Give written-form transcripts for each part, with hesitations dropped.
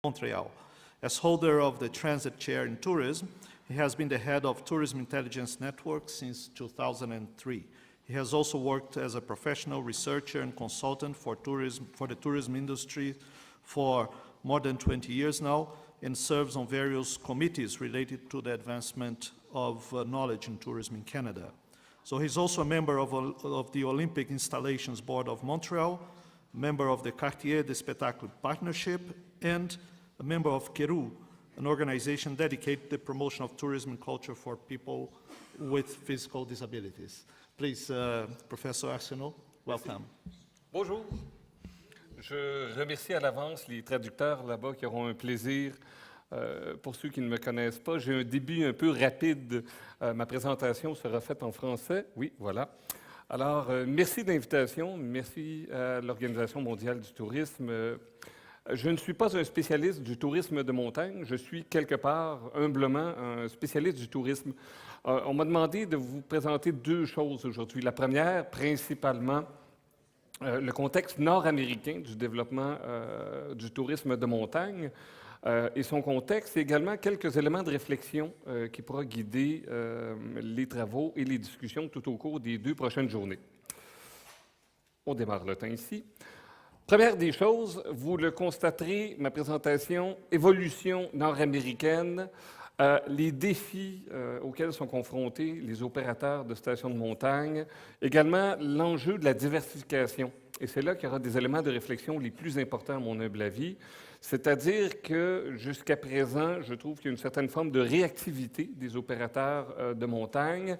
Montreal. As holder of the Transit Chair in Tourism, he has been the head of Tourism Intelligence Network since 2003. He has also worked as a professional researcher and consultant for the tourism industry for more than 20 years now, and serves on various committees related to the advancement of knowledge in tourism in Canada. So he's also a member of the Olympic Installations Board of Montreal, member of the Quartier des Spectacles Partnership, and a member of Keru, an organization dedicated to the promotion of tourism and culture for people with physical disabilities. Please, Professor Arseneault, welcome. Bonjour. Je remercie à l'avance les traducteurs là-bas qui auront un plaisir. Pour ceux qui ne me connaissent pas, j'ai un début un peu rapide. Ma présentation sera faite en français. Oui, voilà. Alors, merci de l'invitation. Merci à l'Organisation mondiale du tourisme. Je ne suis pas un spécialiste du tourisme de montagne. Je suis quelque part, humblement, un spécialiste du tourisme. On m'a demandé de vous présenter deux choses aujourd'hui. La première, principalement, le contexte nord-américain du développement du tourisme de montagne et son contexte, et également quelques éléments de réflexion qui pourra guider les travaux et les discussions tout au cours des 2 prochaines journées. On démarre le temps ici. Première des choses, vous le constaterez, ma présentation, évolution nord-américaine, les défis auxquels sont confrontés les opérateurs de stations de montagne, également l'enjeu de la diversification. Et c'est là qu'il y aura des éléments de réflexion les plus importants à mon humble avis. C'est-à-dire que jusqu'à présent, je trouve qu'il y a une certaine forme de réactivité des opérateurs de montagne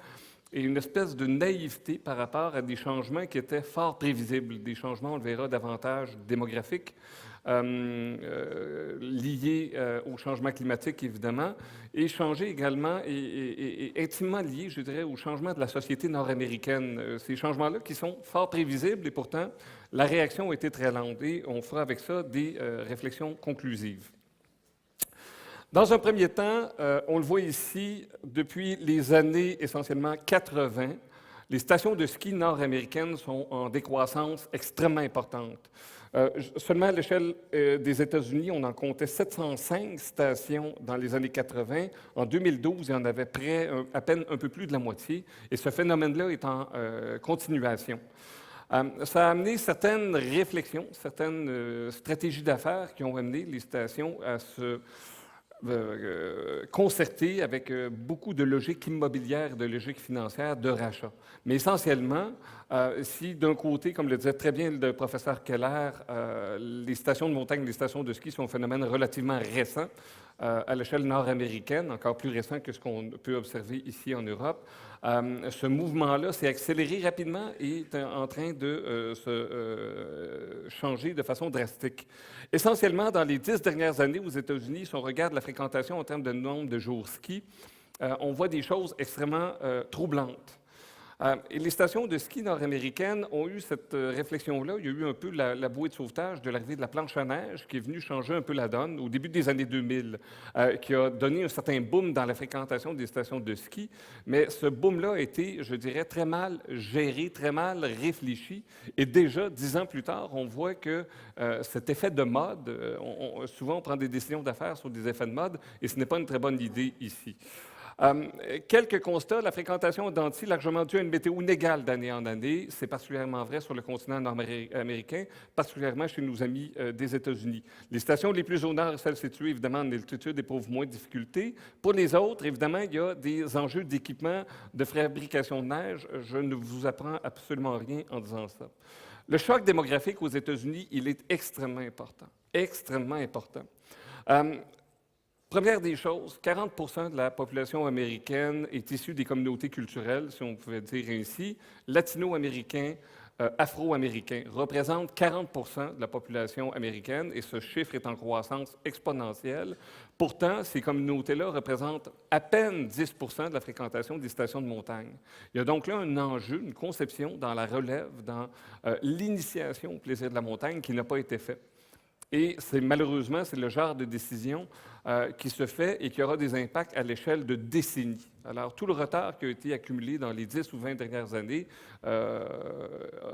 et une espèce de naïveté par rapport à des changements qui étaient fort prévisibles, des changements, on le verra, davantage démographiques, liés au changement climatique, évidemment, et changés également et intimement liés, je dirais, au changement de la société nord-américaine. Ces changements-là qui sont fort prévisibles et pourtant, la réaction a été très lente et on fera avec ça des réflexions conclusives. Dans un premier temps, on le voit ici, depuis les années essentiellement 80, les stations de ski nord-américaines sont en décroissance extrêmement importante. Seulement à l'échelle des États-Unis, on en comptait 705 stations dans les années 80. En 2012, il y en avait à peine un peu plus de la moitié, et ce phénomène-là est en continuation. Ça a amené certaines réflexions, certaines stratégies d'affaires qui ont amené les stations à se concerté avec beaucoup de logique immobilière, de logique financière, de rachat. Mais essentiellement, si d'un côté, comme le disait très bien le professeur Keller, les stations de montagne, les stations de ski sont un phénomène relativement récent à l'échelle nord-américaine, encore plus récent que ce qu'on peut observer ici en Europe, ce mouvement-là s'est accéléré rapidement et est en train de se changer de façon drastique. Essentiellement, dans les 10 dernières années aux États-Unis, si on regarde la fréquentation en termes de nombre de jours ski, on voit des choses extrêmement troublantes. Et les stations de ski nord-américaines ont eu cette réflexion-là. Il y a eu un peu la bouée de sauvetage de l'arrivée de la planche à neige qui est venue changer un peu la donne au début des années 2000, qui a donné un certain boom dans la fréquentation des stations de ski. Mais ce boom-là a été, je dirais, très mal géré, très mal réfléchi. Et déjà, 10 ans plus tard, on voit que cet effet de mode, souvent on prend des décisions d'affaires sur des effets de mode, et ce n'est pas une très bonne idée ici. Quelques constats, la fréquentation est d'anti largement due à une météo inégale d'année en année. C'est particulièrement vrai sur le continent nord-américain, particulièrement chez nos amis des États-Unis. Les stations les plus au nord, celles situées évidemment en altitude, éprouvent moins de difficultés. Pour les autres, évidemment, il y a des enjeux d'équipement, de fabrication de neige. Je ne vous apprends absolument rien en disant ça. Le choc démographique aux États-Unis, il est extrêmement important. Extrêmement important. Première des choses, 40 de la population américaine est issue des communautés culturelles, si on pouvait dire ainsi. Latino-américains, afro-américains représentent 40 de la population américaine et ce chiffre est en croissance exponentielle. Pourtant, ces communautés-là représentent à peine 10 de la fréquentation des stations de montagne. Il y a donc là un enjeu, une conception dans la relève, dans l'initiation au plaisir de la montagne qui n'a pas été fait. Et malheureusement, c'est le genre de décision qui se fait et qui aura des impacts à l'échelle de décennies. Alors, tout le retard qui a été accumulé dans les 10 ou 20 dernières années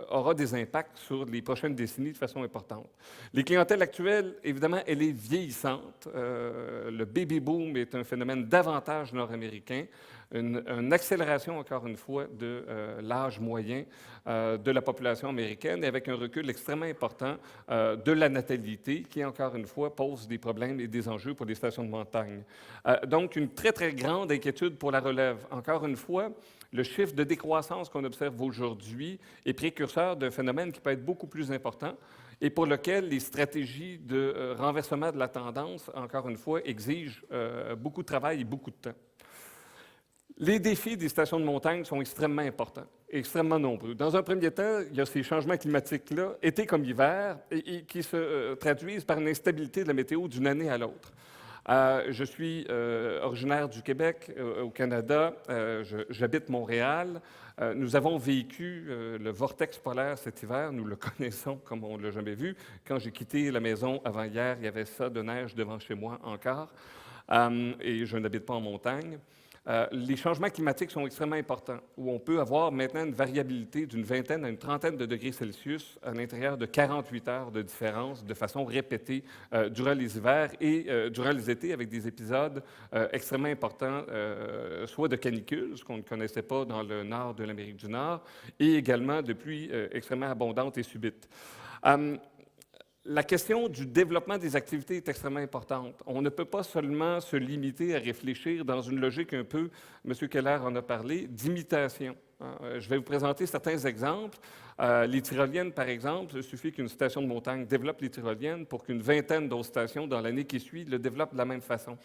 aura des impacts sur les prochaines décennies de façon importante. Les clientèles actuelles, évidemment, elle est vieillissante. Le baby boom est un phénomène davantage nord-américain. Une accélération, encore une fois, de l'âge moyen de la population américaine, avec un recul extrêmement important de la natalité, qui, encore une fois, pose des problèmes et des enjeux pour les stations de montagne. Donc, une très, très grande inquiétude pour la relève. Encore une fois, le chiffre de décroissance qu'on observe aujourd'hui est précurseur d'un phénomène qui peut être beaucoup plus important et pour lequel les stratégies de renversement de la tendance, encore une fois, exigent beaucoup de travail et beaucoup de temps. Les défis des stations de montagne sont extrêmement importants, extrêmement nombreux. Dans un premier temps, il y a ces changements climatiques-là, été comme hiver, et qui se traduisent par une instabilité de la météo d'une année à l'autre. Je suis originaire du Québec, au Canada. J'habite Montréal. Nous avons vécu le vortex polaire cet hiver. Nous le connaissons comme on ne l'a jamais vu. Quand j'ai quitté la maison avant-hier, il y avait ça de neige devant chez moi encore. Et je n'habite pas en montagne. Les changements climatiques sont extrêmement importants, où on peut avoir maintenant une variabilité d'une vingtaine à une trentaine de degrés Celsius à l'intérieur de 48 heures de différence, de façon répétée durant les hivers et durant les étés, avec des épisodes extrêmement importants, soit de canicules, ce qu'on ne connaissait pas dans le nord de l'Amérique du Nord, et également de pluies extrêmement abondantes et subites. La question du développement des activités est extrêmement importante. On ne peut pas seulement se limiter à réfléchir dans une logique un peu, M. Keller en a parlé, d'imitation. Je vais vous présenter certains exemples. Les tyroliennes, par exemple, il suffit qu'une station de montagne développe les tyroliennes pour qu'une vingtaine d'autres stations, dans l'année qui suit, le développent de la même façon.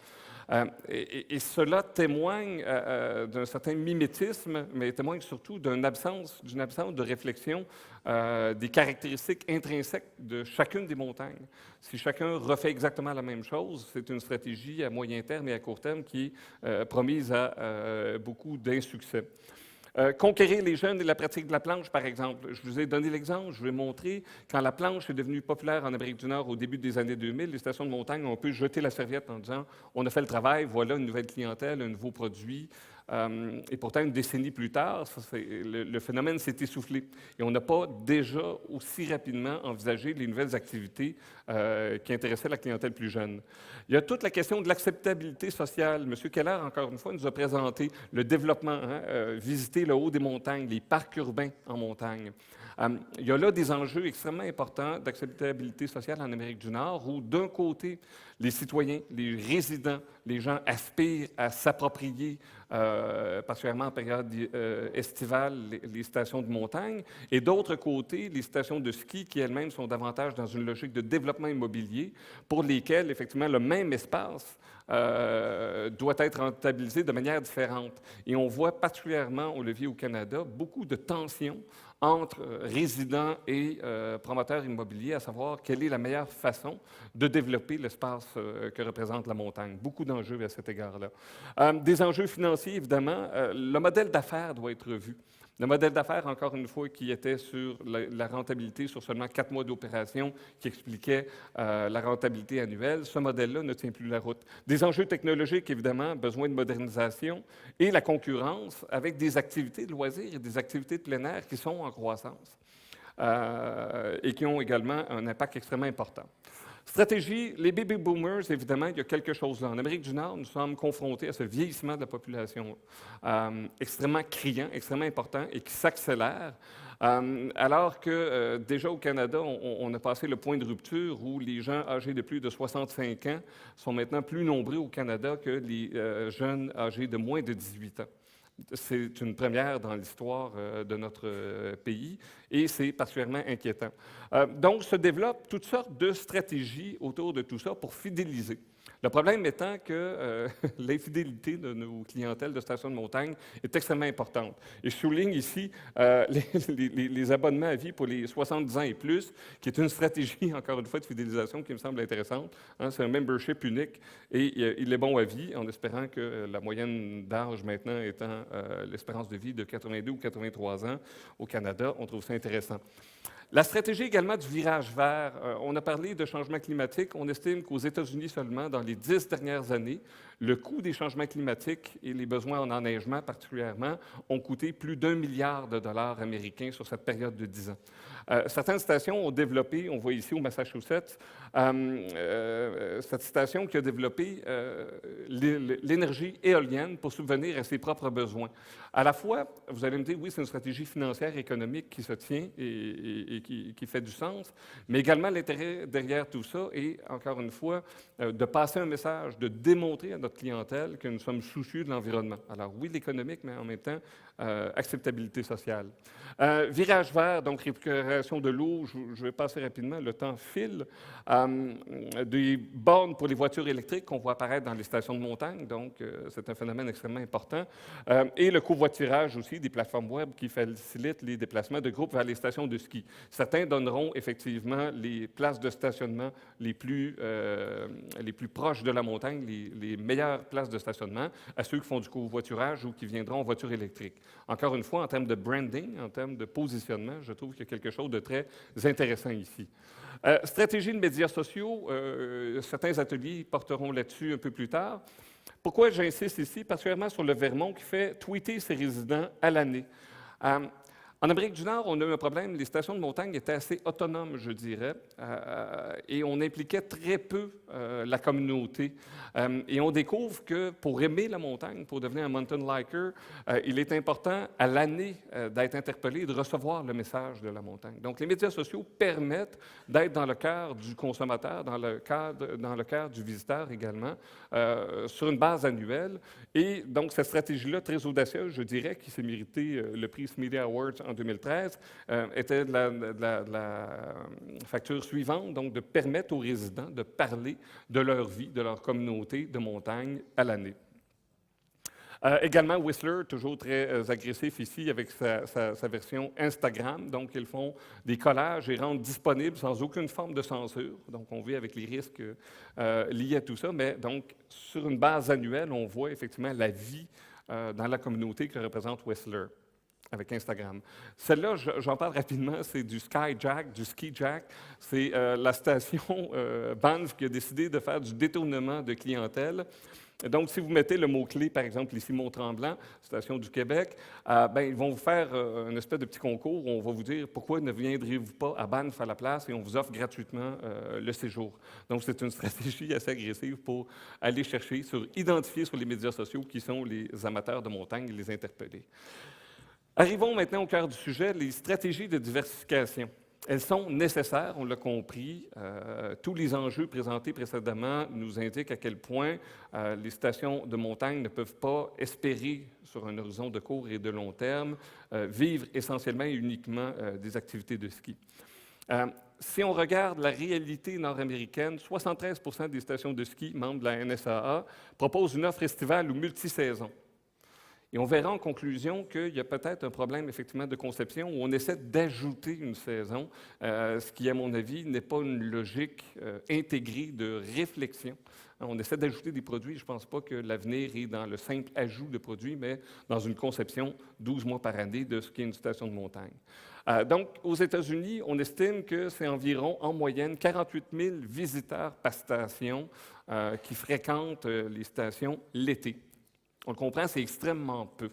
Et cela témoigne d'un certain mimétisme, mais témoigne surtout d'une absence de réflexion des caractéristiques intrinsèques de chacune des montagnes. Si chacun refait exactement la même chose, c'est une stratégie à moyen terme et à court terme qui est promise à beaucoup d'insuccès. Conquérir les jeunes et la pratique de la planche, par exemple. Je vous ai donné l'exemple, je vais montrer, quand la planche est devenue populaire en Amérique du Nord au début des années 2000, les stations de montagne ont pu jeter la serviette en disant « on a fait le travail, voilà une nouvelle clientèle, un nouveau produit ». Et pourtant, une décennie plus tard, le phénomène s'est essoufflé. Et on n'a pas déjà aussi rapidement envisagé les nouvelles activités qui intéressaient la clientèle plus jeune. Il y a toute la question de l'acceptabilité sociale. M. Keller, encore une fois, nous a présenté le développement, visiter le haut des montagnes, les parcs urbains en montagne. Il y a là des enjeux extrêmement importants d'acceptabilité sociale en Amérique du Nord, où d'un côté, les citoyens, les résidents, les gens aspirent à s'approprier, particulièrement en période estivale, les stations de montagne, et d'autre côté, les stations de ski qui elles-mêmes sont davantage dans une logique de développement immobilier, pour lesquelles, effectivement, le même espace doit être rentabilisé de manière différente. Et on voit particulièrement, on le vit au Canada, beaucoup de tensions entre résidents et promoteurs immobiliers, à savoir quelle est la meilleure façon de développer l'espace que représente la montagne. Beaucoup d'enjeux à cet égard-là. Des enjeux financiers, évidemment. Le modèle d'affaires doit être revu. Le modèle d'affaires, encore une fois, qui était sur la rentabilité sur seulement 4 mois d'opération, qui expliquait la rentabilité annuelle, ce modèle-là ne tient plus la route. Des enjeux technologiques, évidemment, besoin de modernisation, et la concurrence avec des activités de loisirs et des activités de plein air qui sont en croissance et qui ont également un impact extrêmement important. Stratégie, les baby boomers, évidemment, il y a quelque chose là. En Amérique du Nord, nous sommes confrontés à ce vieillissement de la population extrêmement criant, extrêmement important et qui s'accélère. Alors que déjà au Canada, on a passé le point de rupture où les gens âgés de plus de 65 ans sont maintenant plus nombreux au Canada que les jeunes âgés de moins de 18 ans. C'est une première dans l'histoire de notre pays et c'est particulièrement inquiétant. Donc, se développent toutes sortes de stratégies autour de tout ça pour fidéliser. Le problème étant que l'infidélité de nos clientèles de stations de montagne est extrêmement importante. Et je souligne ici les abonnements à vie pour les 70 ans et plus, qui est une stratégie, encore une fois, de fidélisation qui me semble intéressante. C'est un membership unique et il est bon à vie, en espérant que la moyenne d'âge maintenant étant l'espérance de vie de 82 ou 83 ans au Canada, on trouve ça intéressant. La stratégie également du virage vert. On a parlé de changement climatique. On estime qu'aux États-Unis seulement, dans les 10 dernières années, le coût des changements climatiques et les besoins en enneigement particulièrement ont coûté plus d'1 milliard de dollars américains sur cette période de 10 ans. Certaines stations ont développé, on voit ici au Massachusetts, cette station qui a développé l'énergie éolienne pour subvenir à ses propres besoins. À la fois, vous allez me dire, oui, c'est une stratégie financière, économique qui se tient et qui fait du sens, mais également l'intérêt derrière tout ça est, encore une fois, de passer un message, de démontrer à notre clientèle que nous sommes soucieux de l'environnement. Alors oui, l'économique, mais en même temps, acceptabilité sociale. Virage vert, donc récupération de l'eau, je vais passer rapidement, le temps file. Des bornes pour les voitures électriques qu'on voit apparaître dans les stations de montagne, donc c'est un phénomène extrêmement important. Et le covoiturage aussi, des plateformes web qui facilitent les déplacements de groupes vers les stations de ski. Certains donneront effectivement les places de stationnement les plus proches de la montagne, les meilleures places de stationnement à ceux qui font du covoiturage ou qui viendront en voiture électrique. Encore une fois, en termes de branding, en termes de positionnement, je trouve qu'il y a quelque chose de très intéressant ici. Stratégie de médias sociaux, certains ateliers porteront là-dessus un peu plus tard. Pourquoi j'insiste ici? Particulièrement sur le Vermont qui fait tweeter ses résidents à l'année. En Amérique du Nord, on a eu un problème. Les stations de montagne étaient assez autonomes, je dirais, et on impliquait très peu la communauté. Et on découvre que pour aimer la montagne, pour devenir un mountainliker, il est important à l'année d'être interpellé et de recevoir le message de la montagne. Donc, les médias sociaux permettent d'être dans le cœur du consommateur, dans le cœur du visiteur également, sur une base annuelle. Et donc, cette stratégie-là, très audacieuse, je dirais, qui s'est méritée le prix Media Awards en 2013, était de la facture suivante, donc de permettre aux résidents de parler de leur vie, de leur communauté de montagne à l'année. Également, Whistler, toujours très agressif ici avec sa version Instagram. Donc, ils font des collages et rendent disponibles sans aucune forme de censure. Donc, on vit avec les risques liés à tout ça. Mais donc, sur une base annuelle, on voit effectivement la vie dans la communauté que représente Whistler avec Instagram. Celle-là, j'en parle rapidement, c'est du Skyjack, du Ski Jack. C'est la station Banff qui a décidé de faire du détournement de clientèle. Donc, si vous mettez le mot-clé, par exemple, ici, Mont-Tremblant, station du Québec, ils vont vous faire un espèce de petit concours où on va vous dire pourquoi ne viendrez-vous pas à Banff à la place et on vous offre gratuitement le séjour. Donc, c'est une stratégie assez agressive pour aller chercher, identifier sur les médias sociaux qui sont les amateurs de montagne et les interpeller. Arrivons maintenant au cœur du sujet, les stratégies de diversification. Elles sont nécessaires, on l'a compris. Tous les enjeux présentés précédemment nous indiquent à quel point les stations de montagne ne peuvent pas espérer, sur un horizon de court et de long terme, vivre essentiellement et uniquement des activités de ski. Si on regarde la réalité nord-américaine, 73 % des stations de ski membres de la NSAA proposent une offre estivale ou multisaison. Et on verra en conclusion qu'il y a peut-être un problème effectivement de conception où on essaie d'ajouter une saison, ce qui, à mon avis, n'est pas une logique intégrée de réflexion. On essaie d'ajouter des produits. Je ne pense pas que l'avenir est dans le simple ajout de produits, mais dans une conception 12 mois par année de ce qu'est une station de montagne. Donc, aux États-Unis, on estime que c'est environ, en moyenne, 48 000 visiteurs par station qui fréquentent les stations l'été. On le comprend, c'est extrêmement peu.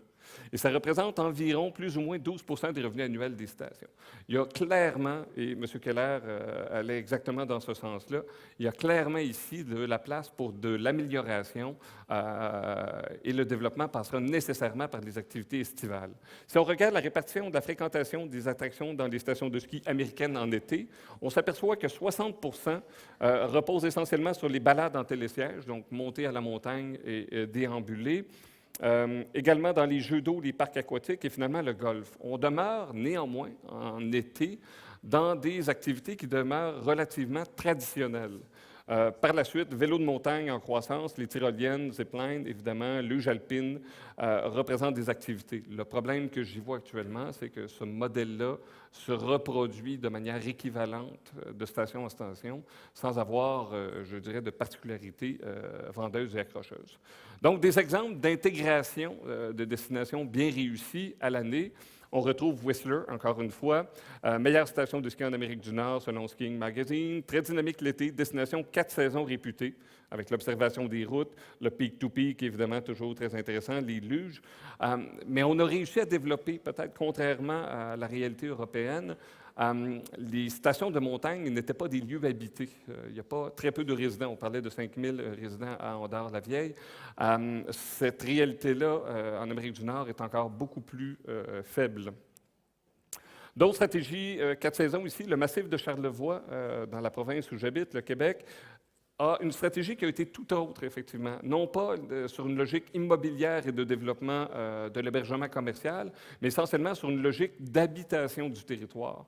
Et ça représente environ plus ou moins 12 % des revenus annuels des stations. Il y a clairement, et M. Keller allait exactement dans ce sens-là, il y a clairement ici de la place pour de l'amélioration et le développement passera nécessairement par les activités estivales. Si on regarde la répartition de la fréquentation des attractions dans les stations de ski américaines en été, on s'aperçoit que 60 % reposent essentiellement sur les balades en télésiège, donc monter à la montagne et déambuler. Également dans les jeux d'eau, les parcs aquatiques et finalement le golf. On demeure néanmoins en été dans des activités qui demeurent relativement traditionnelles. Par la suite, vélo de montagne en croissance, les tyroliennes, ziplines, évidemment, luge alpine représentent des activités. Le problème que j'y vois actuellement, c'est que ce modèle-là se reproduit de manière équivalente de station en station, sans avoir, je dirais, de particularité vendeuse et accrocheuse. Donc, des exemples d'intégration de destinations bien réussies à l'année. On retrouve Whistler, encore une fois, meilleure station de ski en Amérique du Nord selon Skiing Magazine, très dynamique l'été, destination 4 saisons réputée, avec l'observation des routes, le peak-to-peak, évidemment, toujours très intéressant, les luges. Mais on a réussi à développer, peut-être contrairement à la réalité européenne, les stations de montagne n'étaient pas des lieux habités. Il n'y a pas très peu de résidents. On parlait de 5 000 résidents à Andorre-la-Vieille. Cette réalité-là, en Amérique du Nord, est encore beaucoup plus faible. D'autres stratégies, 4 saisons ici, le massif de Charlevoix, dans la province où j'habite, le Québec, a une stratégie qui a été tout autre, effectivement. Non pas sur une logique immobilière et de développement de l'hébergement commercial, mais essentiellement sur une logique d'habitation du territoire.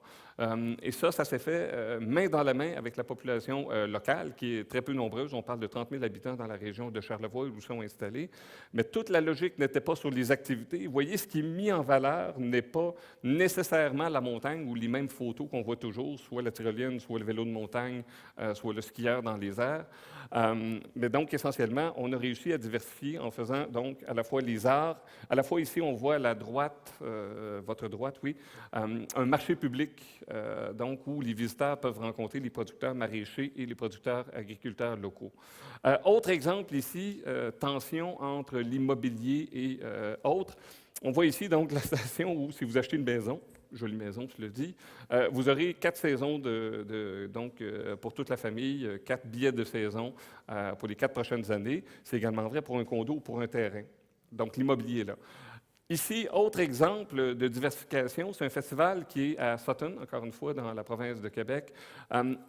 Et ça s'est fait main dans la main avec la population locale, qui est très peu nombreuse. On parle de 30 000 habitants dans la région de Charlevoix où ils sont installés. Mais toute la logique n'était pas sur les activités. Vous voyez, ce qui est mis en valeur n'est pas nécessairement la montagne ou les mêmes photos qu'on voit toujours, soit la tyrolienne, soit le vélo de montagne, soit le skieur dans les airs. Mais donc, essentiellement, on a réussi à diversifier en faisant donc à la fois les arts, à la fois ici, on voit à la droite, votre droite, oui, un marché public, donc où les visiteurs peuvent rencontrer les producteurs maraîchers et les producteurs agriculteurs locaux. Autre exemple ici, tension entre l'immobilier et autres. On voit ici donc la station où, si vous achetez une maison, jolie maison, je le dis, vous aurez 4 saisons donc, pour toute la famille, 4 billets de saison pour les 4 prochaines années. C'est également vrai pour un condo ou pour un terrain. Donc, l'immobilier là. Ici, autre exemple de diversification, c'est un festival qui est à Sutton, encore une fois, dans la province de Québec,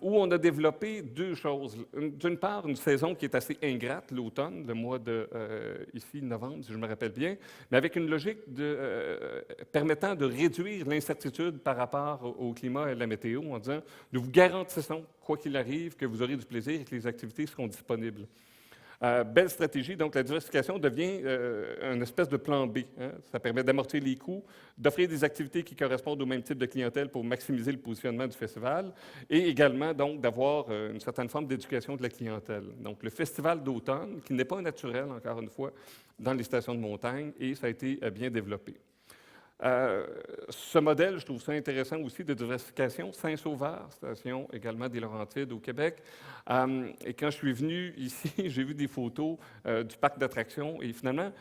où on a développé 2 choses. D'une part, une saison qui est assez ingrate, l'automne, le mois de, ici, novembre, si je me rappelle bien, mais avec une logique permettant de réduire l'incertitude par rapport au climat et à la météo, en disant, nous vous garantissons, quoi qu'il arrive, que vous aurez du plaisir et que les activités seront disponibles. Belle stratégie, donc la diversification devient une espèce de plan B. Hein. Ça permet d'amortir les coûts, d'offrir des activités qui correspondent au même type de clientèle pour maximiser le positionnement du festival et également donc d'avoir une certaine forme d'éducation de la clientèle. Donc le festival d'automne, qui n'est pas naturel, encore une fois, dans les stations de montagne, et ça a été bien développé. Ce modèle, je trouve ça intéressant aussi de diversification. Saint-Sauveur, station également des Laurentides au Québec. Et quand je suis venu ici, j'ai vu des photos du parc d'attractions et finalement,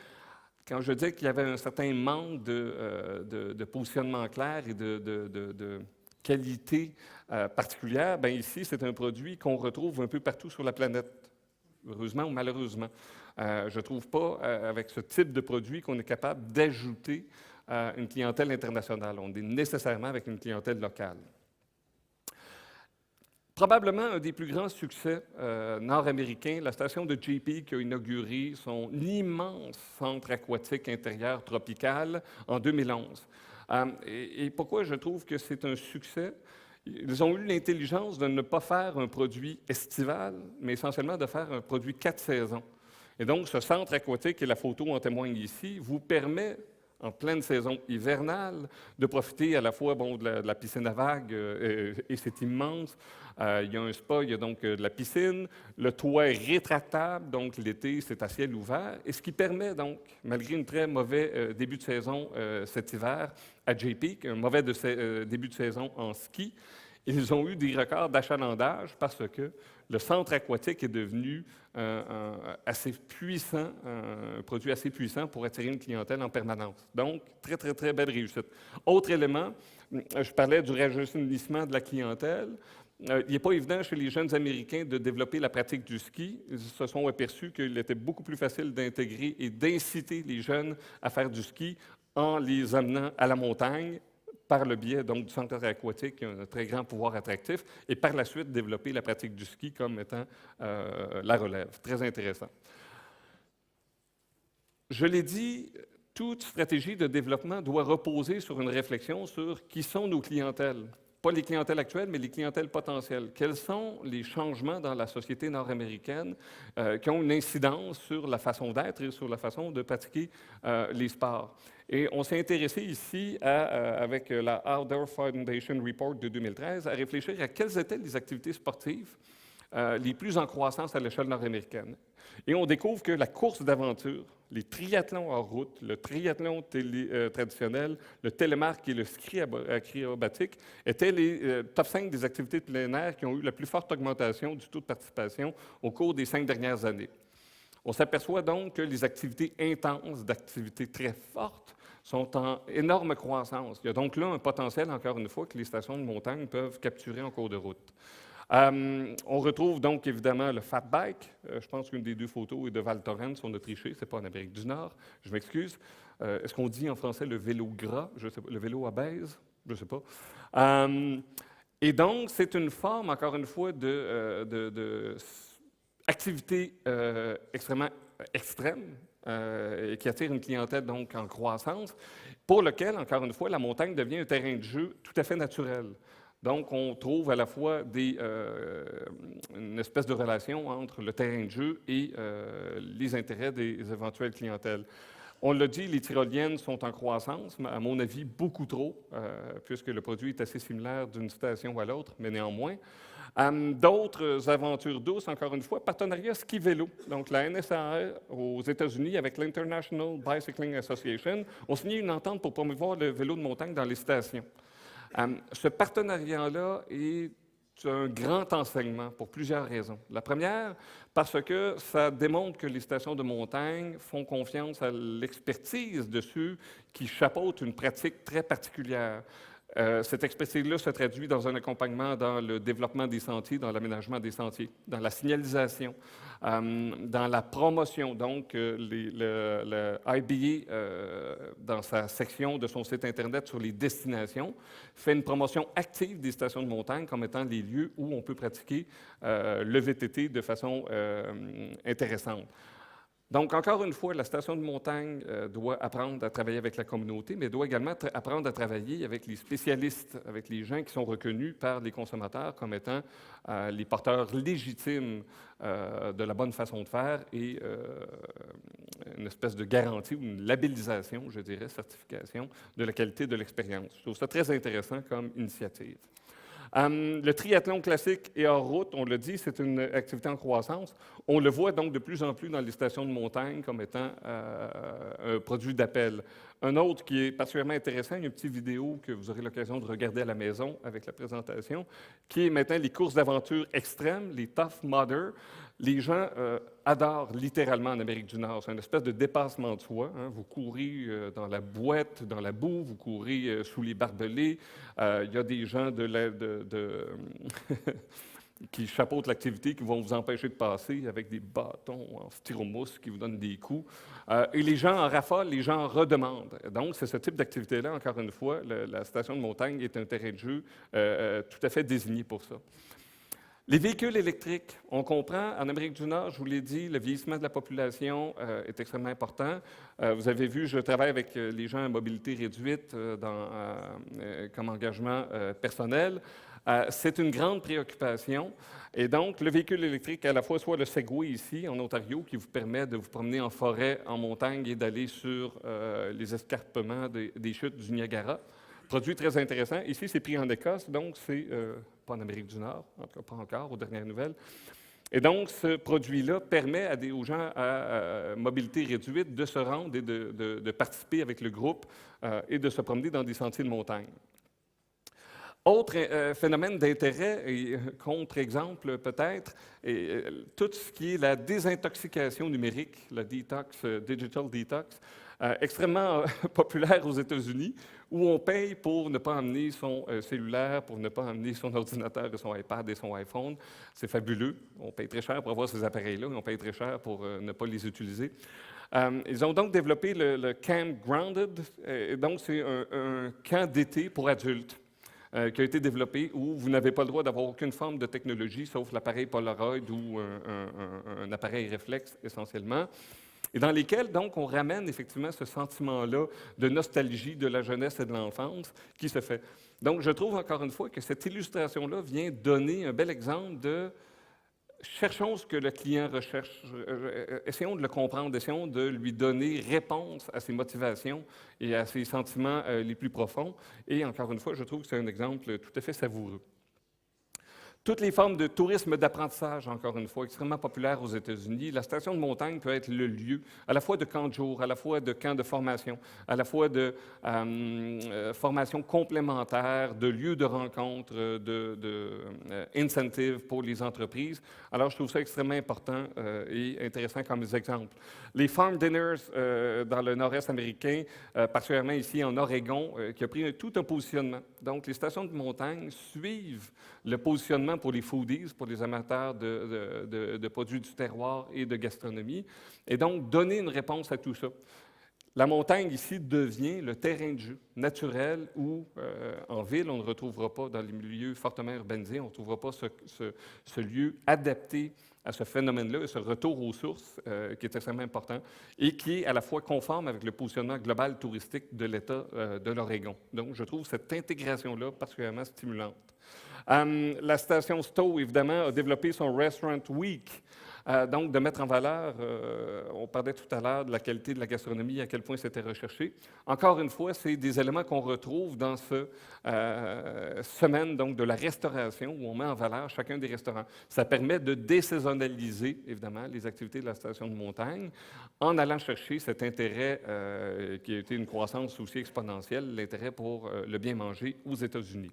quand je disais qu'il y avait un certain manque de positionnement clair et de qualité particulière, bien ici, c'est un produit qu'on retrouve un peu partout sur la planète, heureusement ou malheureusement. Je ne trouve pas, avec ce type de produit, qu'on est capable d'ajouter une clientèle internationale. On est nécessairement avec une clientèle locale. Probablement un des plus grands succès nord-américains, la station de JP qui a inauguré son immense centre aquatique intérieur tropical en 2011. Et pourquoi je trouve que c'est un succès? Ils ont eu l'intelligence de ne pas faire un produit estival, mais essentiellement de faire un produit 4 saisons. Et donc, ce centre aquatique, et la photo en témoigne ici, vous permet en pleine saison hivernale, de profiter à la fois de la piscine à vagues, et c'est immense. Il y a un spa, il y a donc de la piscine. Le toit est rétractable, donc l'été, c'est à ciel ouvert. Et ce qui permet donc, malgré un très mauvais début de saison cet hiver, à JP, un mauvais début de saison en ski, ils ont eu des records d'achalandage parce que le centre aquatique est devenu assez puissant, un produit assez puissant pour attirer une clientèle en permanence. Donc, très, très, très belle réussite. Autre élément, je parlais du rajeunissement de la clientèle. Il n'est pas évident chez les jeunes Américains de développer la pratique du ski. Ils se sont aperçus qu'il était beaucoup plus facile d'intégrer et d'inciter les jeunes à faire du ski en les amenant à la montagne, par le biais donc, du centre aquatique qui a un très grand pouvoir attractif, et par la suite développer la pratique du ski comme étant la relève. Très intéressant. Je l'ai dit, toute stratégie de développement doit reposer sur une réflexion sur qui sont nos clientèles. Pas les clientèles actuelles, mais les clientèles potentielles. Quels sont les changements dans la société nord-américaine qui ont une incidence sur la façon d'être et sur la façon de pratiquer les sports? Et on s'est intéressé ici, avec la Outdoor Foundation Report de 2013, à réfléchir à quelles étaient les activités sportives les plus en croissance à l'échelle nord-américaine. Et on découvre que la course d'aventure, les triathlons en route, le triathlon traditionnel, le télémarque et le ski acrobatique étaient les top 5 des activités de plein air qui ont eu la plus forte augmentation du taux de participation au cours des 5 dernières années. On s'aperçoit donc que les activités intenses, d'activités très fortes, sont en énorme croissance. Il y a donc là un potentiel, encore une fois, que les stations de montagne peuvent capturer en cours de route. On retrouve donc évidemment le fat bike. Je pense qu'une des deux photos est de Val Thorens, on a triché, c'est pas en Amérique du Nord, je m'excuse. Est-ce qu'on dit en français le vélo gras? Je sais pas, le vélo obèse? Je ne sais pas. Et donc, c'est une forme, encore une fois, d'activité extrêmement extrême et qui attire une clientèle donc en croissance, pour lequel, encore une fois, la montagne devient un terrain de jeu tout à fait naturel. Donc, on trouve à la fois une espèce de relation entre le terrain de jeu et les intérêts des éventuelles clientèles. On l'a dit, les tyroliennes sont en croissance, mais à mon avis, beaucoup trop, puisque le produit est assez similaire d'une station à l'autre, mais néanmoins. D'autres aventures douces, encore une fois, partenariat ski-vélo. Donc, la NSAA aux États-Unis avec l'International Bicycling Association ont signé une entente pour promouvoir le vélo de montagne dans les stations. Ce partenariat-là est un grand enseignement pour plusieurs raisons. La première, parce que ça démontre que les stations de montagne font confiance à l'expertise de ceux qui chapeautent une pratique très particulière. Cette expertise-là se traduit dans un accompagnement dans le développement des sentiers, dans l'aménagement des sentiers, dans la signalisation, dans la promotion. Donc, le IBA, dans sa section de son site Internet sur les destinations, fait une promotion active des stations de montagne comme étant les lieux où on peut pratiquer le VTT de façon intéressante. Donc, encore une fois, la station de montagne doit apprendre à travailler avec la communauté, mais doit également apprendre à travailler avec les spécialistes, avec les gens qui sont reconnus par les consommateurs comme étant les porteurs légitimes de la bonne façon de faire et une espèce de garantie ou une labellisation, je dirais, certification de la qualité de l'expérience. Je trouve ça très intéressant comme initiative. Le triathlon classique et hors route, on l'a dit, c'est une activité en croissance. On le voit donc de plus en plus dans les stations de montagne comme étant un produit d'appel. Un autre qui est particulièrement intéressant, il y a une petite vidéo que vous aurez l'occasion de regarder à la maison avec la présentation, qui est maintenant les courses d'aventure extrêmes, les Tough Mudder. Les gens adorent littéralement en Amérique du Nord. C'est une espèce de dépassement de soi. Hein. Vous courez dans la boîte, dans la boue, vous courez sous les barbelés. Il y a des gens qui chapeautent l'activité, qui vont vous empêcher de passer avec des bâtons en styromousse qui vous donnent des coups. Et les gens en raffolent, les gens en redemandent. Donc, c'est ce type d'activité-là, encore une fois, la station de montagne est un terrain de jeu tout à fait désigné pour ça. Les véhicules électriques, on comprend, en Amérique du Nord, je vous l'ai dit, le vieillissement de la population est extrêmement important. Vous avez vu, je travaille avec les gens à mobilité réduite comme engagement personnel. C'est une grande préoccupation. Et donc, le véhicule électrique, à la fois soit le Segway ici, en Ontario, qui vous permet de vous promener en forêt, en montagne et d'aller sur les escarpements des chutes du Niagara. Produit très intéressant. Ici, c'est pris en Écosse, donc c'est pas en Amérique du Nord, en tout cas pas encore, aux dernières nouvelles. Et donc, ce produit-là permet aux gens à mobilité réduite de se rendre et de participer avec le groupe et de se promener dans des sentiers de montagne. Autre phénomène d'intérêt, et contre-exemple peut-être, tout ce qui est la désintoxication numérique, la detox, digital detox, extrêmement populaire aux États-Unis, où on paye pour ne pas emmener son cellulaire, pour ne pas emmener son ordinateur et son iPad et son iPhone. C'est fabuleux. On paye très cher pour avoir ces appareils-là, et on paye très cher pour ne pas les utiliser. Ils ont donc développé le Camp Grounded, et donc c'est un camp d'été pour adultes. Qui a été développé où vous n'avez pas le droit d'avoir aucune forme de technologie, sauf l'appareil Polaroid ou un appareil réflexe, essentiellement, et dans lesquels, donc, on ramène effectivement ce sentiment-là de nostalgie de la jeunesse et de l'enfance qui se fait. Donc, je trouve encore une fois que cette illustration-là vient donner un bel exemple de cherchons ce que le client recherche, essayons de le comprendre, essayons de lui donner réponse à ses motivations et à ses sentiments les plus profonds. Et encore une fois, je trouve que c'est un exemple tout à fait savoureux. Toutes les formes de tourisme d'apprentissage, encore une fois, extrêmement populaires aux États-Unis. La station de montagne peut être le lieu à la fois de camps de jour, à la fois de camps de formation, à la fois de formation complémentaire, de lieux de rencontre, incentives pour les entreprises. Alors, je trouve ça extrêmement important et intéressant comme exemple. Les farm dinners dans le nord-est américain, particulièrement ici en Oregon, qui a pris tout un positionnement. Donc, les stations de montagne suivent le positionnement pour les foodies, pour les amateurs de produits du terroir et de gastronomie, et donc donner une réponse à tout ça. La montagne, ici, devient le terrain de jeu naturel où, en ville, on ne retrouvera pas, dans les milieux fortement urbanisés, on ne retrouvera pas ce lieu adapté à ce phénomène-là, ce retour aux sources qui est extrêmement important et qui est à la fois conforme avec le positionnement global touristique de l'État de l'Oregon. Donc, je trouve cette intégration-là particulièrement stimulante. La station Stowe, évidemment, a développé son Restaurant Week, donc de mettre en valeur, on parlait tout à l'heure de la qualité de la gastronomie, à quel point c'était recherché. Encore une fois, c'est des éléments qu'on retrouve dans ce semaine donc, de la restauration, où on met en valeur chacun des restaurants. Ça permet de désaisonnaliser, évidemment, les activités de la station de montagne, en allant chercher cet intérêt qui a été une croissance aussi exponentielle, l'intérêt pour le bien manger aux États-Unis.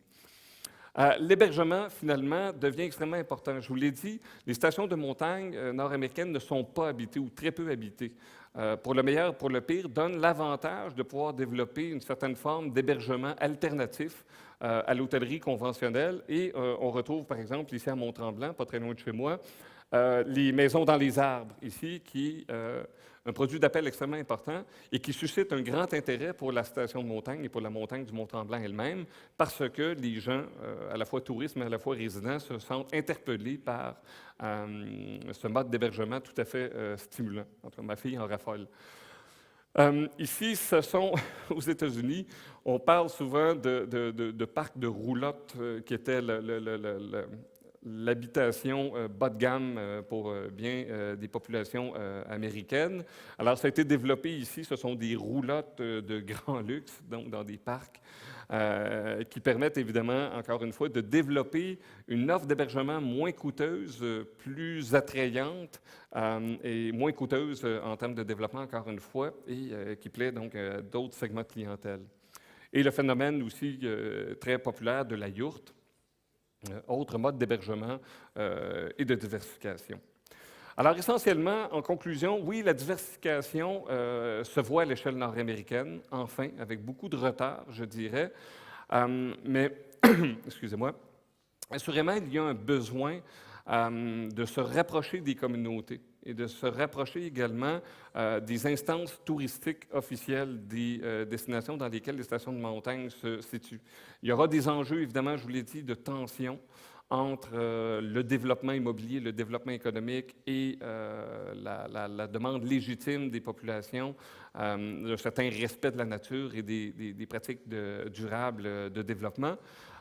L'hébergement, finalement, devient extrêmement important. Je vous l'ai dit, les stations de montagne nord-américaines ne sont pas habitées ou très peu habitées. Pour le meilleur, pour le pire, donnent l'avantage de pouvoir développer une certaine forme d'hébergement alternatif à l'hôtellerie conventionnelle. Et on retrouve, par exemple, ici à Mont-Tremblant, pas très loin de chez moi, les maisons dans les arbres, ici, qui un produit d'appel extrêmement important et qui suscite un grand intérêt pour la station de montagne et pour la montagne du Mont-Tremblant elle-même, parce que les gens, à la fois touristes, mais à la fois résidents, se sentent interpellés par ce mode d'hébergement tout à fait stimulant. Entre ma fille en raffole. Ici, ce sont, aux États-Unis, on parle souvent de parcs de roulottes qui étaient l'habitation bas de gamme pour bien des populations américaines. Alors, ça a été développé ici, ce sont des roulottes de grand luxe, donc dans des parcs, qui permettent évidemment, encore une fois, de développer une offre d'hébergement moins coûteuse, plus attrayante et moins coûteuse en termes de développement, encore une fois, et qui plaît donc à d'autres segments de clientèle. Et le phénomène aussi très populaire de la yourte, autre mode d'hébergement et de diversification. Alors, essentiellement, en conclusion, oui, la diversification se voit à l'échelle nord-américaine, enfin, avec beaucoup de retard, je dirais, mais, excusez-moi, assurément, il y a un besoin de se rapprocher des communautés et de se rapprocher également des instances touristiques officielles des destinations dans lesquelles les stations de montagne se situent. Il y aura des enjeux, évidemment, je vous l'ai dit, de tension entre le développement immobilier, le développement économique et la demande légitime des populations, d'un certain respect de la nature et des pratiques durables de développement.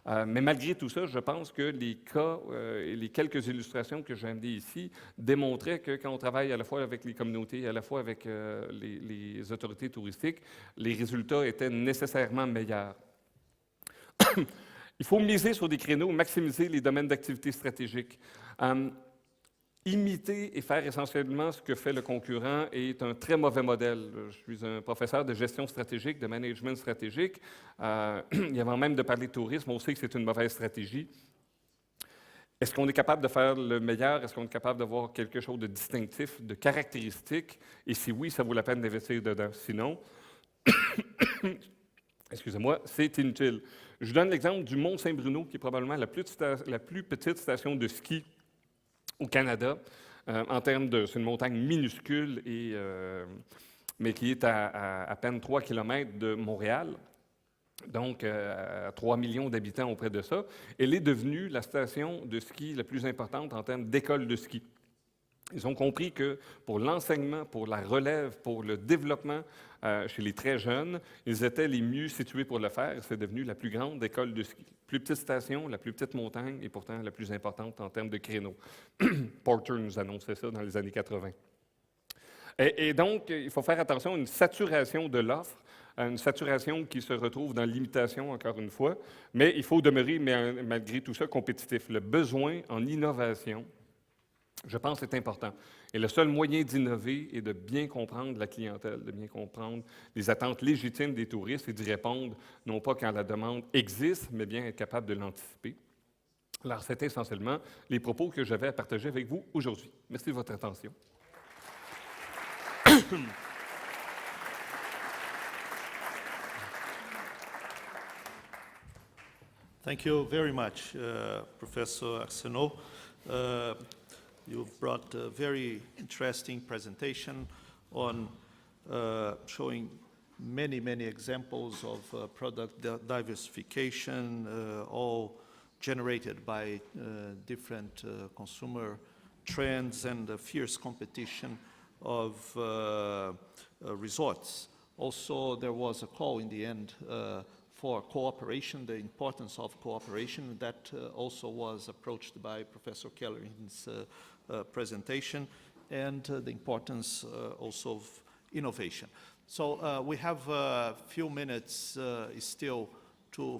Mais malgré tout ça, je pense que les cas et les quelques illustrations que j'ai amenées ici démontraient que quand on travaille à la fois avec les communautés et à la fois avec les autorités touristiques, les résultats étaient nécessairement meilleurs. Il faut miser sur des créneaux, maximiser les domaines d'activité stratégiques. Imiter et faire essentiellement ce que fait le concurrent est un très mauvais modèle. Je suis un professeur de gestion stratégique, de management stratégique. Et avant même de parler de tourisme, on sait que c'est une mauvaise stratégie. Est-ce qu'on est capable de faire le meilleur? Est-ce qu'on est capable d'avoir quelque chose de distinctif, de caractéristique? Et si oui, ça vaut la peine d'investir dedans. Sinon, excusez-moi, c'est inutile. Je vous donne l'exemple du Mont Saint-Bruno, qui est probablement la plus petite station de ski au Canada, en termes de... C'est une montagne minuscule, mais qui est à peine 3 km de Montréal, donc à 3 millions d'habitants auprès de ça. Elle est devenue la station de ski la plus importante en termes d'école de ski. Ils ont compris que pour l'enseignement, pour la relève, pour le développement chez les très jeunes, ils étaient les mieux situés pour le faire. C'est devenu la plus grande école de ski. Plus petite station, la plus petite montagne et pourtant la plus importante en termes de créneaux. Porter nous annonçait ça dans les années 80. Et donc, il faut faire attention à une saturation de l'offre une saturation qui se retrouve dans l'imitation, encore une fois, mais il faut demeurer, malgré tout ça, compétitif. Le besoin en innovation, je pense, est important. Et le seul moyen d'innover est de bien comprendre la clientèle, de bien comprendre les attentes légitimes des touristes et d'y répondre, non pas quand la demande existe, mais bien être capable de l'anticiper. Alors, c'était essentiellement les propos que j'avais à partager avec vous aujourd'hui. Merci de votre attention. Thank you very much, Professor Arseneault. You've brought a very interesting presentation on showing many examples of product diversification, all generated by different consumer trends and the fierce competition of resorts. Also, there was a call in the end for cooperation, the importance of cooperation. That also was approached by Professor Keller in his presentation, and the importance also of innovation. So we have a few minutes still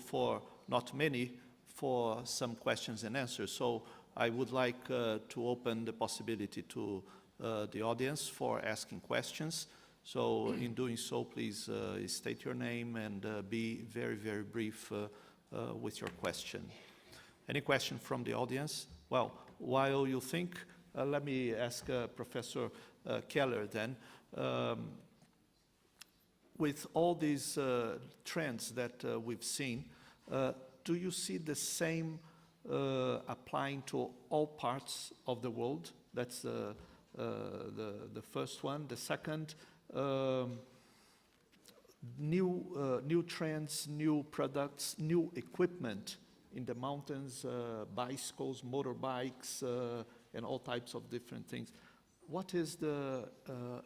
for not many, for some questions and answers. So I would like to open the possibility to the audience for asking questions. So in doing so, please state your name and be very brief with your question. Any question from the audience? Well, while you think, let me ask Professor Keller then. With all these trends that we've seen, do you see the same applying to all parts of the world? That's the first one. The second, new trends, new products, new equipment in the mountains, bicycles, motorbikes, and all types of different things. What is the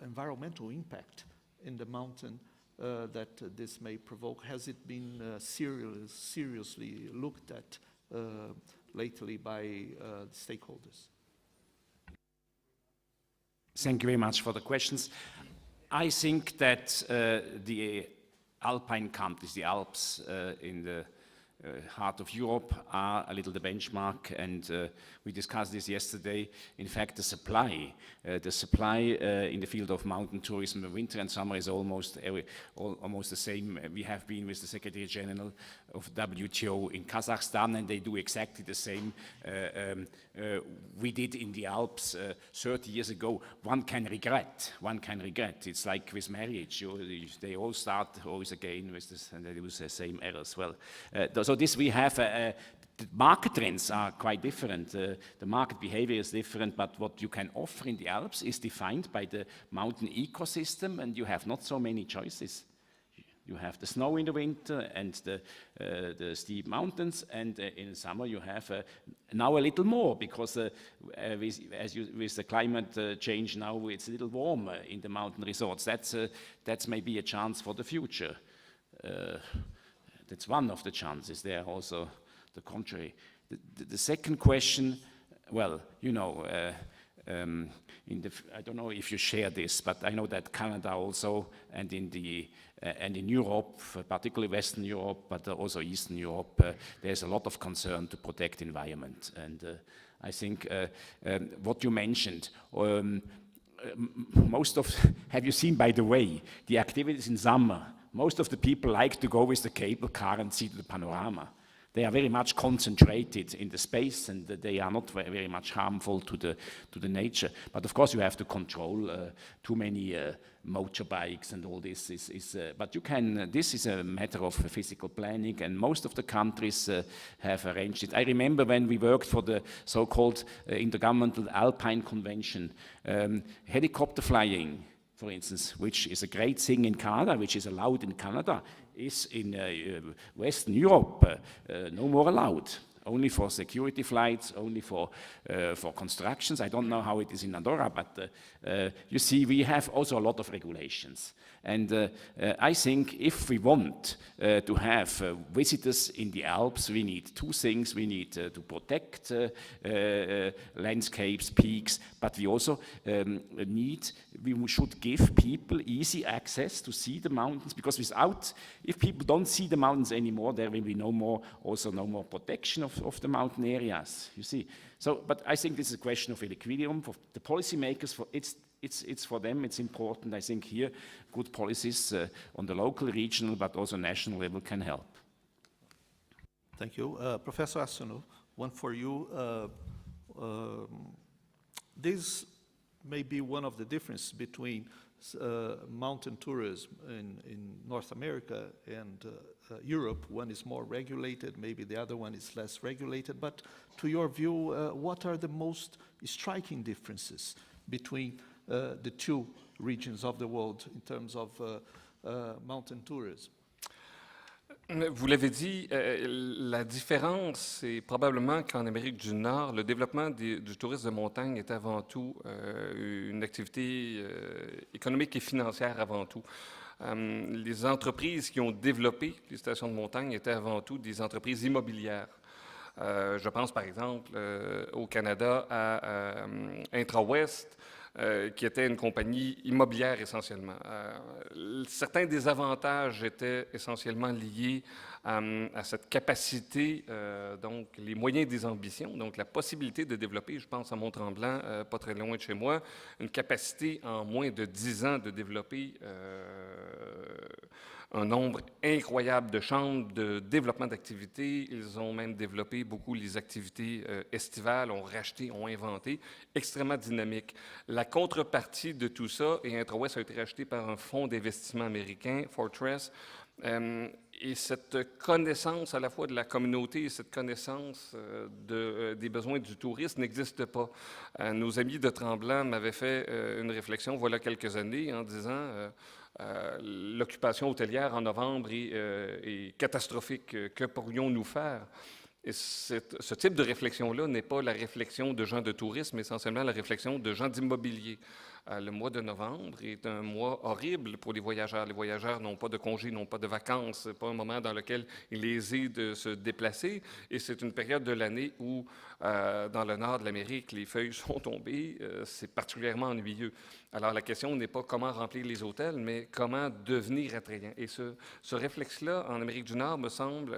environmental impact in the mountain that this may provoke? Has it been seriously looked at lately by stakeholders? Thank you very much for the questions. I think that the Alpine countries, the Alps in the heart of Europe, are a little the benchmark, and we discussed this yesterday. In fact, the supply in the field of mountain tourism, winter and summer, is almost the same. We have been with the Secretary General of WTO in Kazakhstan, and they do exactly the same we did in the Alps 30 years ago. One can regret. It's like with marriage. They all start always again with this, and they do the same errors. Well, so this we have. The market trends are quite different. The market behavior is different, but what you can offer in the Alps is defined by the mountain ecosystem, and you have not so many choices. You have the snow in the winter and the steep mountains, and in the summer you have now a little more, because with the climate change now, it's a little warmer in the mountain resorts. That's maybe a chance for the future. That's one of the chances. There are also the contrary. The second question, well, you know, I don't know if you share this, but I know that Canada also, and in Europe, particularly Western Europe, but also Eastern Europe, there's a lot of concern to protect environment. And I think what you mentioned, have you seen, by the way, the activities in summer? Most of the people like to go with the cable car and see the panorama. They are very much concentrated in the space, and they are not very much harmful to the nature. But of course, you have to control too many motorbikes and all this. But you can. This is a matter of physical planning, and most of the countries have arranged it. I remember when we worked for the so-called Intergovernmental Alpine Convention, helicopter flying, for instance, which is a great thing in Canada, which is allowed in Canada, is in Western Europe no more allowed. Only for security flights, only for constructions. I don't know how it is in Andorra, but you see, we have also a lot of regulations. And I think if we want to have visitors in the Alps, we need two things. We need to protect landscapes, peaks, but we also need we should give people easy access to see the mountains, because if people don't see the mountains anymore, there will be no more protection of the mountain areas, you see. So, but I think this is a question of equilibrium for the policymakers. It's for them, it's important. I think here good policies on the local, regional, but also national level can help. Thank you. Professor Arseneault, one for you. This may be one of the differences between mountain tourism in North America and Europe. One is more regulated, maybe the other one is less regulated. But to your view, what are the most striking differences between the two regions of the world in terms of mountain tourism? Vous l'avez dit, la différence, c'est probablement qu'en Amérique du Nord, le développement du tourisme de montagne est avant tout une activité économique et financière avant tout. Les entreprises qui ont développé les stations de montagne étaient avant tout des entreprises immobilières. Je pense par exemple au Canada à Intra-West, qui était une compagnie immobilière essentiellement. Certains des avantages étaient essentiellement liés à cette capacité, donc les moyens des ambitions, donc la possibilité de développer, je pense à Mont-Tremblant, pas très loin de chez moi, une capacité en moins de 10 ans de développer un nombre incroyable de chambres de développement d'activités. Ils ont même développé beaucoup les activités estivales, ont racheté, ont inventé, extrêmement dynamique. La contrepartie de tout ça, et Intra-West a été racheté par un fonds d'investissement américain, Fortress, et cette connaissance à la fois de la communauté et cette connaissance des besoins du tourisme n'existe pas. Nos amis de Tremblant m'avaient fait une réflexion voilà quelques années en disant l'occupation hôtelière en novembre est catastrophique. Que pourrions-nous faire? Et ce type de réflexion-là n'est pas la réflexion de gens de tourisme, mais essentiellement la réflexion de gens d'immobilier. Le mois de novembre est un mois horrible pour les voyageurs. Les voyageurs n'ont pas de congés, n'ont pas de vacances. Ce n'est pas un moment dans lequel il est aisé de se déplacer. Et c'est une période de l'année où, dans le nord de l'Amérique, les feuilles sont tombées. C'est particulièrement ennuyeux. Alors, la question n'est pas comment remplir les hôtels, mais comment devenir attrayant. Et ce réflexe-là, en Amérique du Nord, me semble,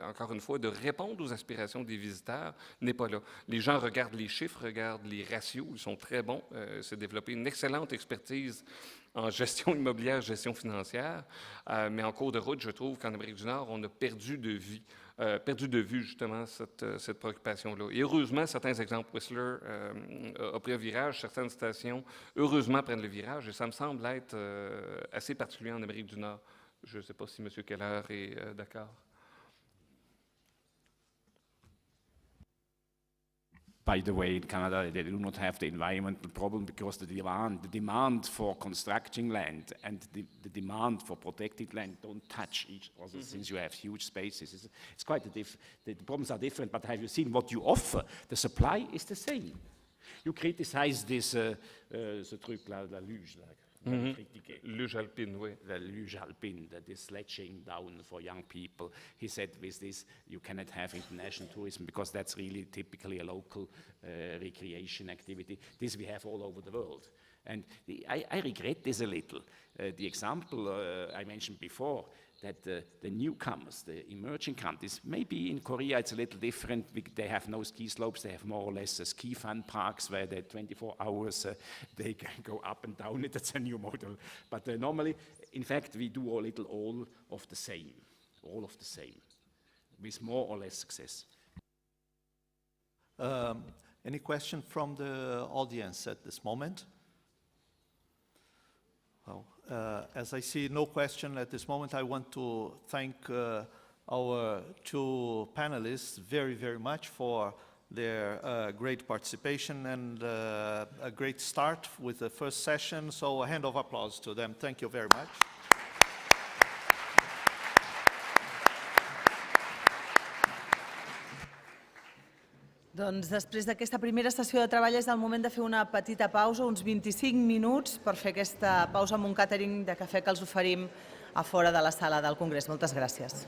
encore une fois, de répondre aux aspirations des visiteurs, n'est pas là. Les gens regardent les chiffres, regardent les ratios, ils sont très bons. C'est développé une excellente expertise en gestion immobilière, gestion financière, mais en cours de route, je trouve qu'en Amérique du Nord, on a perdu de vue justement cette préoccupation-là. Et heureusement, certains exemples, Whistler a pris un virage, certaines stations, heureusement, prennent le virage, et ça me semble être assez particulier en Amérique du Nord. Je ne sais pas si M. Keller est d'accord. By the way, in Canada, they do not have the environmental problem because the demand for constructing land and the demand for protected land don't touch each other since you have huge spaces. It's quite the problems are different, but have you seen what you offer? The supply is the same. You criticize this, ce truc-là, la luge, là. Luge alpine, oui. The luge alpine, the sledging down for young people. He said with this, you cannot have international tourism because that's really typically a local recreation activity. This we have all over the world. And I regret this a little. The example I mentioned before, that the newcomers, the emerging countries, maybe in Korea it's a little different. They have no ski slopes. They have more or less ski fun parks where they 24 hours they can go up and down. That's a new model. But normally, in fact, we do all of the same, with more or less success. Any question from the audience at this moment? Well, as I see no question at this moment, I want to thank our two panelists very, very much for their great participation and a great start with the first session. So a hand of applause to them. Thank you very much. Doncs després d'aquesta primera sessió de treball és el moment de fer una petita pausa, uns 25 minuts, per fer aquesta pausa amb un càtering de cafè que els oferim a fora de la sala del Congrés. Moltes gràcies.